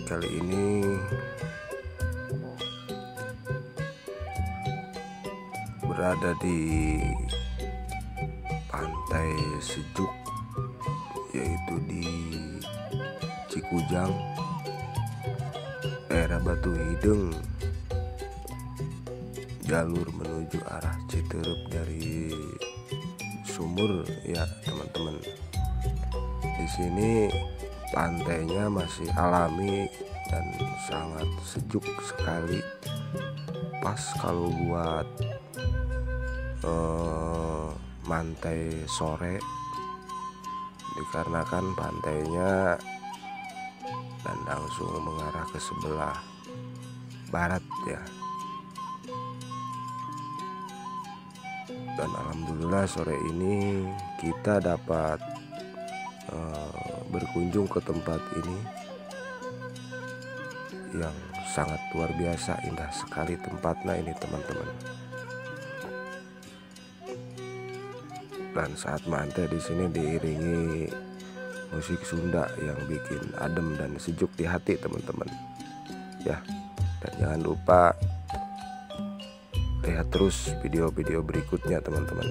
Kali ini berada di pantai sejuk, yaitu di Cikujang, daerah Batu Hideng, jalur menuju arah Citeureup dari Sumur ya teman-teman. Di sini pantainya masih alami dan sangat sejuk sekali, pas kalau buat mantai sore, dikarenakan pantainya dan langsung mengarah ke sebelah barat ya. Dan alhamdulillah sore ini kita dapat berkunjung ke tempat ini yang sangat luar biasa indah sekali tempatnya ini teman-teman. Dan saat mantai di sini diiringi musik Sunda yang bikin adem dan sejuk di hati teman-teman ya. Dan jangan lupa lihat terus video-video berikutnya teman-teman.